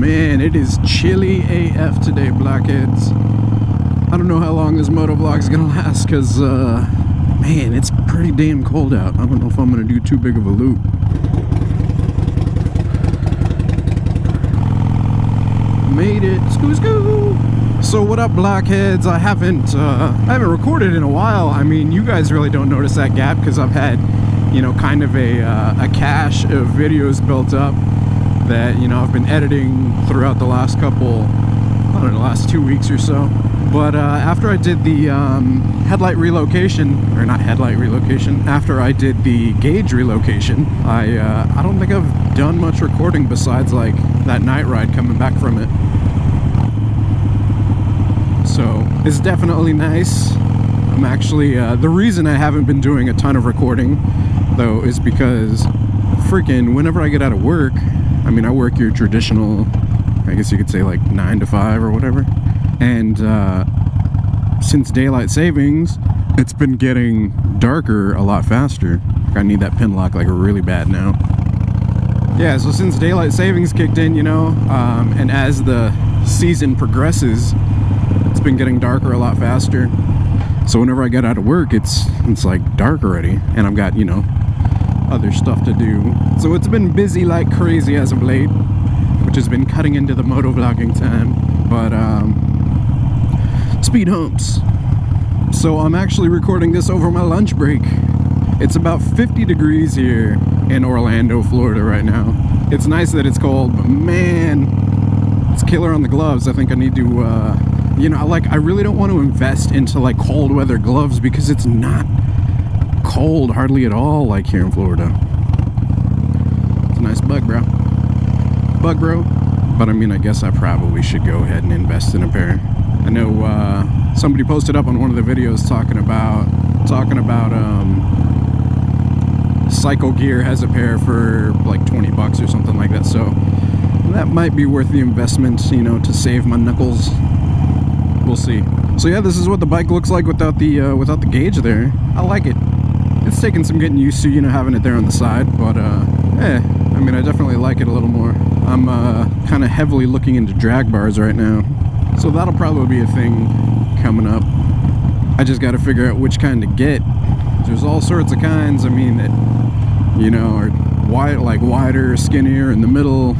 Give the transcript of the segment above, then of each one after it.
Man, it is chilly AF today, Blockheads. I don't know how long this motovlog is gonna last, because, man, it's pretty damn cold out. I don't know if I'm gonna do too big of a loop. Made it, skoo. So what up, Blockheads? I haven't recorded in a while. I mean, you guys really don't notice that gap because I've had, you know, kind of a cache of videos built up that, you know, I've been editing throughout the last couple, I don't know, last 2 weeks or so. But after I did the headlight relocation, or not headlight relocation, after I did the gauge relocation, I don't think I've done much recording besides like that night ride coming back from it. So it's definitely nice. I'm actually, the reason I haven't been doing a ton of recording though is because freaking whenever I get out of work, I mean, I work your traditional, I guess you could say like 9 to 5 or whatever. And since daylight savings, it's been getting darker a lot faster. I need that pin lock like really bad now. Yeah, so since daylight savings kicked in, you know, and as the season progresses, it's been getting darker a lot faster. So whenever I get out of work, it's like dark already, and I've got, you know, other stuff to do. So it's been busy like crazy as of late, which has been cutting into the motovlogging time. But speed humps. So I'm actually recording this over my lunch break. It's about 50 degrees here in Orlando, Florida right now. It's nice that it's cold, but man, it's killer on the gloves. I think I need to, you know, like, I really don't want to invest into like cold weather gloves because it's not cold hardly at all like here in Florida. It's a nice bug, bro. Bug, bro. But I mean, I guess I probably should go ahead and invest in a pair. I know somebody posted up on one of the videos talking about Cycle Gear has a pair for like 20 bucks or something like that, so that might be worth the investment, you know, to save my knuckles. We'll see. So yeah, this is what the bike looks like without the gauge there. I like it. It's taken some getting used to, you know, having it there on the side, but I mean, I definitely like it a little more. I'm kind of heavily looking into drag bars right now, so that'll probably be a thing coming up. I just got to figure out which kind to get. There's all sorts of kinds. I mean, that, you know, are wide, like wider, skinnier in the middle.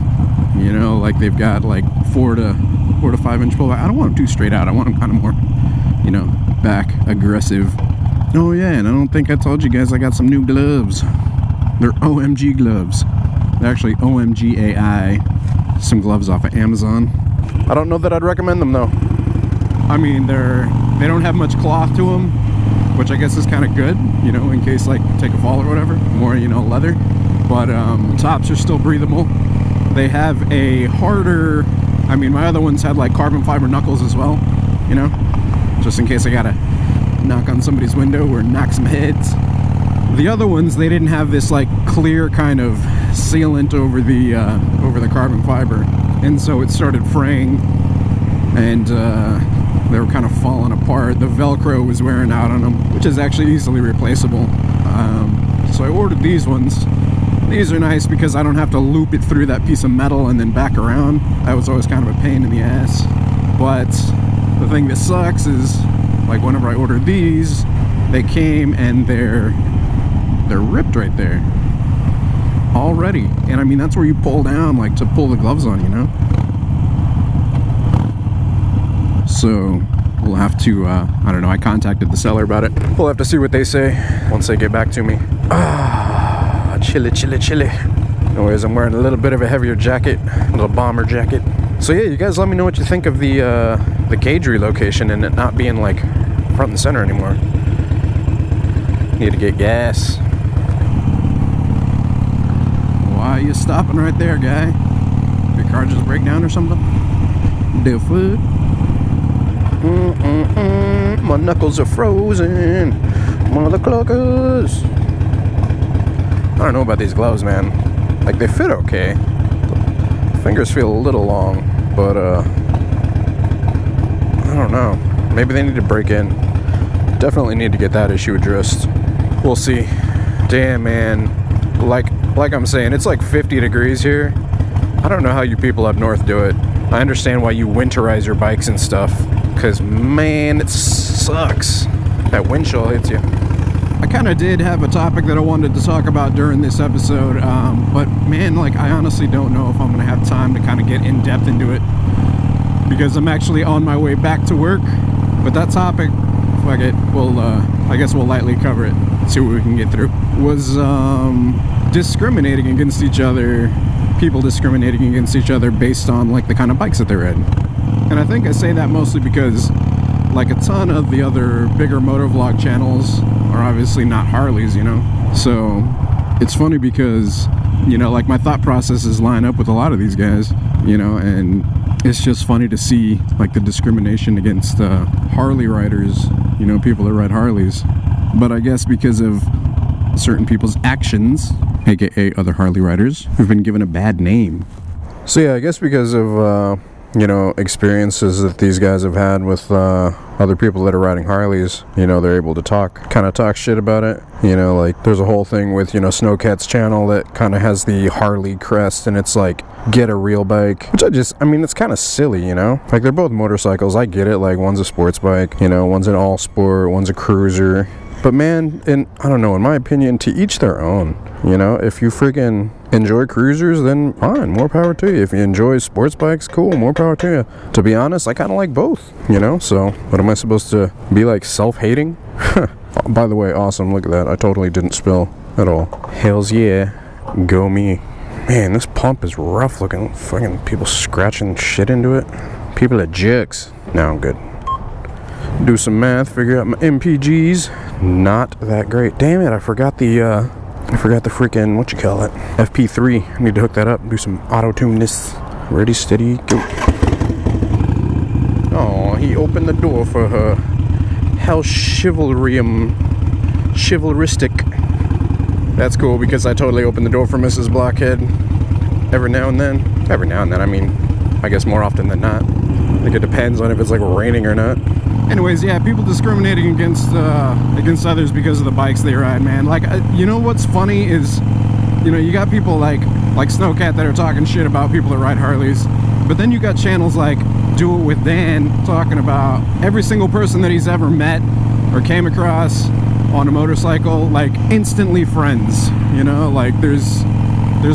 You know, like they've got like 4 to 5 inch pullback. I don't want them too straight out. I want them kind of more, you know, back aggressive. Oh yeah, and I don't think I told you guys I got some new gloves. They're OMG gloves. They're actually OMG AI. Some gloves off of Amazon. I don't know that I'd recommend them though. I mean, they don't have much cloth to them, which I guess is kind of good, you know, in case like take a fall or whatever. More, you know, leather. But tops are still breathable. They have a harder, I mean, my other ones had like carbon fiber knuckles as well, you know, just in case I gotta knock on somebody's window or knock some heads. The other ones, they didn't have this like clear kind of sealant over the carbon fiber, and so it started fraying, and they were kind of falling apart. The Velcro was wearing out on them, which is actually easily replaceable. So I ordered these ones. These are nice because I don't have to loop it through that piece of metal and then back around. That was always kind of a pain in the ass. But the thing that sucks is, like, whenever I ordered these, they came and they're ripped right there already. And I mean, that's where you pull down, like, to pull the gloves on, you know? So we'll have to, I don't know, I contacted the seller about it. We'll have to see what they say once they get back to me. Chilly. Anyways, I'm wearing a little bit of a heavier jacket, a little bomber jacket. So yeah, you guys let me know what you think of the gauge relocation and it not being like front and center anymore. Need to get gas. Why are you stopping right there, guy? Your car just break down or something? The food? My knuckles are frozen. Mother cluckers. I don't know about these gloves, man. Like, they fit okay. The fingers feel a little long, but I don't know. Maybe they need to break in. Definitely need to get that issue addressed. We'll see. Damn, man. Like I'm saying, it's like 50 degrees here, I don't know how you people up north do it. I understand why you winterize your bikes and stuff, because man, it sucks. That wind chill hits you. I kind of did have a topic that I wanted to talk about during this episode, but man, like, I honestly don't know if I'm gonna have time to kind of get in depth into it, because I'm actually on my way back to work. But that topic, fuck it, I guess we'll lightly cover it, see what we can get through. Was discriminating against each other, people discriminating against each other based on like the kind of bikes that they ride. And I think I say that mostly because like a ton of the other bigger motovlog channels are obviously not Harleys, you know? So it's funny because, you know, like my thought processes line up with a lot of these guys, you know, and it's just funny to see like the discrimination against Harley riders, you know, people that ride Harleys. But I guess because of certain people's actions, aka other Harley riders, who've been given a bad name. So yeah, I guess because of you know, experiences that these guys have had with other people that are riding Harleys, you know, they're able to kind of talk shit about it. You know, like there's a whole thing with, you know, Snowcat's channel that kind of has the Harley crest, and it's like, get a real bike, which I mean, it's kind of silly, you know? Like, they're both motorcycles, I get it, like one's a sports bike, you know, one's an all sport, one's a cruiser. But man, I don't know, in my opinion, to each their own. You know, if you freaking enjoy cruisers, then fine, more power to you. If you enjoy sports bikes, cool, more power to you. To be honest, I kind of like both, you know? So, what am I supposed to be like, self-hating? By the way, awesome, look at that. I totally didn't spill at all. Hells yeah, go me. Man, this pump is rough looking. Fucking people scratching shit into it. People are jerks. No, I'm good. Do some math, figure out my MPGs. Not that great. Damn it, I forgot the freaking, what you call it, FP3. I need to hook that up, do some auto-tune this. Ready, steady, go. Oh, he opened the door for her. How chivalristic. That's cool, because I totally opened the door for Mrs. Blockhead. Every now and then, I mean, I guess more often than not. I think it depends on if it's like raining or not. Anyways, yeah, people discriminating against others because of the bikes they ride, man. Like, you know what's funny is, you know, you got people like Snowcat that are talking shit about people that ride Harleys, but then you got channels like Do It With Dan talking about every single person that he's ever met or came across on a motorcycle, like instantly friends, you know, like there's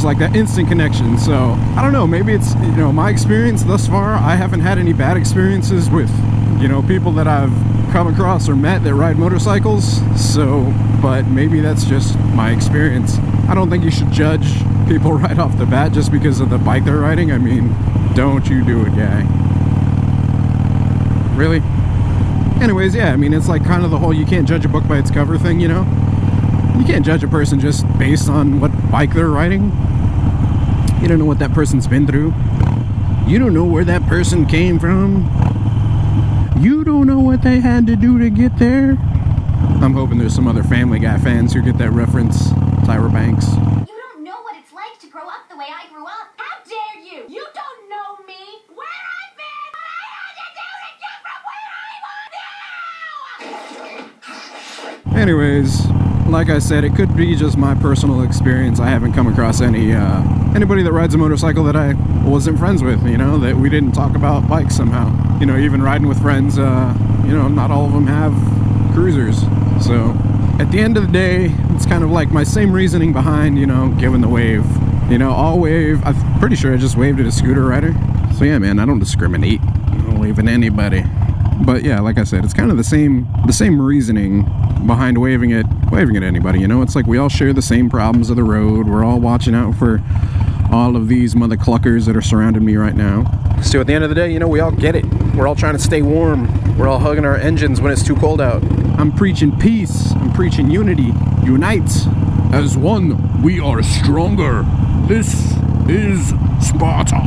like that instant connection. So I don't know, maybe it's, you know, my experience thus far, I haven't had any bad experiences with, you know, people that I've come across or met that ride motorcycles. So, but maybe that's just my experience. I don't think you should judge people right off the bat just because of the bike they're riding. I mean, don't you do it, guy. Really? Anyways, yeah, I mean, it's like kind of the whole you can't judge a book by its cover thing, you know? You can't judge a person just based on what bike they're riding. You don't know what that person's been through. You don't know where that person came from. You don't know what they had to do to get there. I'm hoping there's some other Family Guy fans who get that reference. Tyra Banks. You don't know what it's like to grow up the way I grew up. How dare you? You don't know me, where I've been, what I had to do to get from where I want. Anyways, like I said, it could be just my personal experience. I haven't come across anybody that rides a motorcycle that I wasn't friends with, you know, that we didn't talk about bikes somehow. You know, even riding with friends, you know, not all of them have cruisers. So at the end of the day, it's kind of like my same reasoning behind, you know, giving the wave. You know, I'll wave. I'm pretty sure I just waved at a scooter rider. So yeah, man, I don't discriminate. I don't wave at anybody. But yeah, like I said, it's kind of the same reasoning behind waving at anybody. You know, it's like we all share the same problems of the road. We're all watching out for all of these mother cluckers that are surrounding me right now. So at the end of the day, you know, we all get it. We're all trying to stay warm. We're all hugging our engines when it's too cold out. I'm preaching peace. I'm preaching unity. Unite. As one, we are stronger. This is Sparta.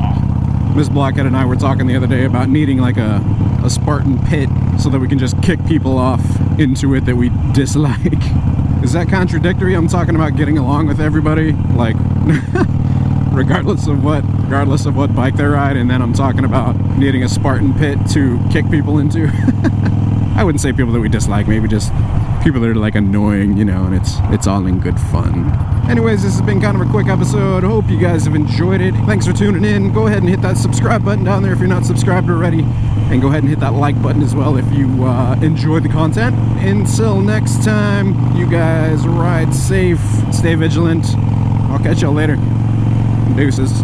Miss Blockhead and I were talking the other day about needing like a Spartan pit so that we can just kick people off into it that we dislike. Is that contradictory? I'm talking about getting along with everybody, like regardless of what bike they ride, and then I'm talking about needing a Spartan pit to kick people into. I wouldn't say people that we dislike, maybe just people are like annoying, you know, and it's all in good fun. Anyways, this has been kind of a quick episode. Hope you guys have enjoyed it. Thanks for tuning in. Go ahead and hit that subscribe button down there if you're not subscribed already, and go ahead and hit that like button as well if you enjoy the content. Until next time, you guys ride safe, stay vigilant. I'll catch y'all later. Deuces.